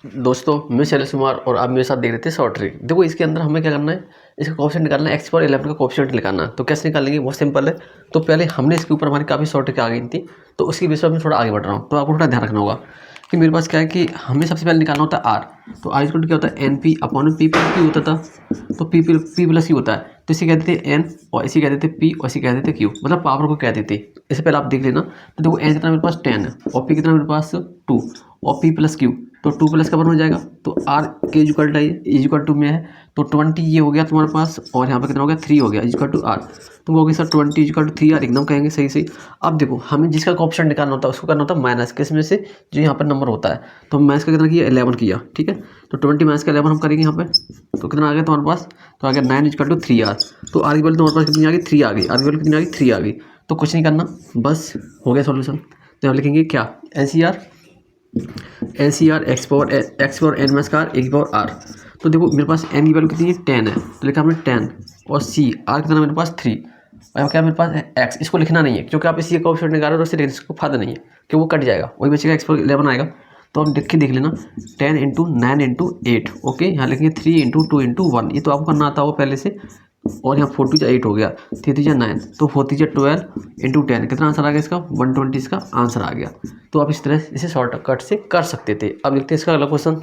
दोस्तों मैं शैलेश कुमार और आप मेरे साथ देख रहे थे शॉर्ट ट्रिक। देखो इसके अंदर हमें क्या करना है, इसका कोएफिशिएंट निकालना है, x⁴11 का कोएफिशिएंट निकालना है। तो कैसे निकालेंगे, बहुत सिंपल है। तो पहले हमने इसके ऊपर हमारी काफ़ी शॉर्ट ट्रिक आ गई थी, तो उसकी बेस पर मैं थोड़ा आगे बढ़ रहा हूँ। तो आपको थोड़ा ध्यान रखना होगा कि मेरे पास क्या है कि हमें सबसे पहले निकालना होता है r। तो r इक्वल टू क्या होता है, NP upon P plus Q होता था। तो P प्लस Q होता है, तो इसे कहते थे n और इसे कहते थे P और इसे कहते थे Q, मतलब पावर को कहते थे। इससे पहले आप देख लेना। तो देखो n कितना मेरे पास 10 है और P कितना मेरे पास 2 और P प्लस Q, तो 2 प्लस का 1 हो जाएगा। तो r के इक्वल टू में है, तो 20 ये हो गया तुम्हारे पास, और यहाँ पर कितना हो गया 3 हो गया इक्वल टू r। तुम कहोगे सर 20 इक्वल टू 3r, एकदम कहेंगे सही सही। अब देखो हमें जिसका कोएफिशिएंट निकालना होता है उसको करना होता है माइनस, किस में से, जो यहाँ पर नंबर होता है। तो हम माइनस का कितना किया, 11 किया, ठीक है। तो 20 माइनस का 11 हम करेंगे यहाँ पे, तो कितना आ गया तुम्हारे पास, तो आ गया 9 इक्वल टू 3r। तो r की वैल्यू तुम्हारे पास कितनी आ गई, 3 आ गई। r की वैल्यू कितनी आ गई, 3 आ गई। तो कुछ नहीं करना, बस हो गया सॉल्यूशन। तो हम लिखेंगे क्या, NCR x power n minus का r एक पावर r। तो देखो मेरे पास n की वैल्यू कितनी है, 10 है, तो लिखा हमने 10, और c r कितना मेरे पास 3, और क्या मेरे पास है x। इसको लिखना नहीं है क्योंकि आप इसी का कोएफिशिएंट निकाल रहे हो, उससे लिखने इसको फायदा नहीं है कि वो कट जाएगा, वही बचेगा x⁴11 आएगा। तो हम देख लेना 10 इंटू 9 इंटू 8, ओके। यहाँ लिखेंगे 3 इंटू 2 इंटू 1, ये तो आपको करना आता होगा पहले से। और यहाँ 4 2 8 हो गया, 3 3 9, तो 4 3 12 इंटू 10, कितना आंसर आ गया इसका, 120 इसका आंसर आ गया। तो आप इस तरह इसे शॉर्टकट से कर सकते थे। अब लिखते हैं इसका अगला क्वेश्चन।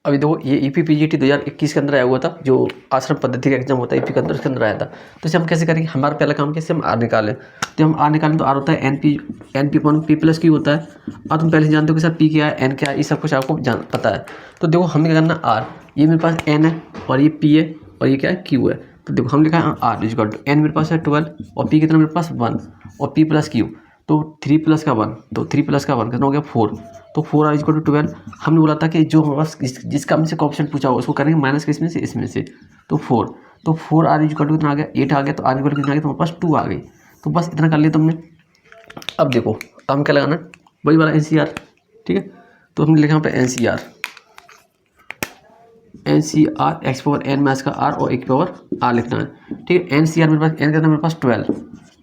अभी देखो ये EPPGT 2021 के अंदर आया हुआ था, जो आश्रम पद्धति का एग्जाम होता है EP के अंदर, उसके अंदर आया था। तो इसे हम कैसे करेंगे, हमारा पहला काम कैसे, हम R निकालें। तो हम R निकालें तो R होता है NP upon P plus Q होता है। अब तुम पहले से जानते हो कि सर P क्या है, N क्या है, ये सब कुछ आपको पता है। तो देखो हमें क्या करना, R, ये मेरे पास N है और ये P है और ये क्या है, Q है। तो देखो हम लिखा है R इक्वल टू N मेरे पास है 12 और P कितना मेरे पास 1 और P प्लस Q, तो 3 प्लस का 1, तो 3 प्लस का 1 कितना हो गया 4। तो 4r इक्वल टू 12। हमने बोला था कि जो हमारे पास जिसका हमसे कोएफिशिएंट पूछा हो उसको करेंगे माइनस किसमें से, इसमें से। तो 4, तो 4r इक्वल टू कितना आ गया, 8 आ गया। तो r इक्वल टू कितना आ गया, तुम्हारे पास 2 आ गई। तो बस इतना कर लिया तुमने। अब देखो हम क्या लगाना, वही वाला NCR, ठीक है। तो हमने लिखा यहाँ पे NCR x power n minus का r और एक पावर r लिखना है, ठीक है। NCR मेरे पास n कितना मेरे पास 12,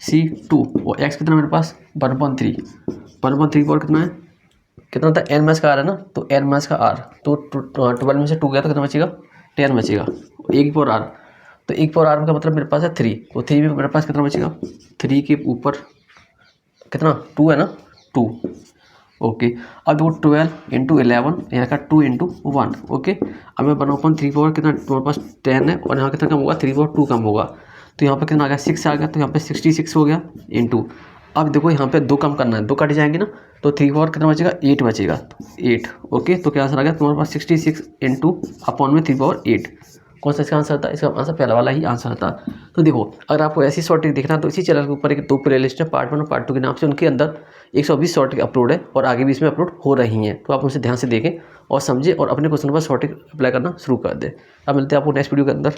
C 2 और x कितना मेरे पास 1/3 पावर कितना है, कितना होता है n माइनस का r है ना, तो n माइनस का r, तो 12 में से 2 गया तो कितना बचेगा, 10 बचेगा। एक पावर r, तो एक पावर r का मतलब मेरे पास है 3, तो 3 में मेरे पास कितना बचेगा, 3 के ऊपर कितना 2 है ना, 2, ओके। अब देखो 12 इंटू 11, यहाँ का 2 इंटू 1, ओके। अब मैं 1/3 पावर कितना तुम्हारे पास 10 है, और यहाँ कितना कम होगा, 3/2 कम होगा। तो यहाँ पर कितना आ गया 6 आ गया, तो यहाँ पे 66 हो गया इंटू। अब देखो यहाँ पे 2 कम करना है, 2 कट जाएंगे ना, तो 3 पावर कितना बचेगा, 8 बचेगा, तो 8, ओके। तो क्या आंसर आ गया तुम्हारे पास 66 इंटू अपॉन में 3 पावर 8। कौन सा इसका आंसर था, इसका आंसर पहला वाला ही आंसर था। तो देखो अगर आपको ऐसी शॉर्ट ट्रिक देखना है तो इसी चैनल के ऊपर एक 2 प्लेलिस्ट है, पार्ट 1 और पार्ट 2 के नाम से, उनके अंदर 120 शॉर्ट ट्रिक अपलोड है और आगे भी इसमें अपलोड हो रही हैं। तो आप उनसे ध्यान से देखें और समझें और अपने क्वेश्चन पर शॉर्ट ट्रिक अप्लाई करना शुरू कर दें। अब मिलते हैं आपको नेक्स्ट वीडियो के अंदर।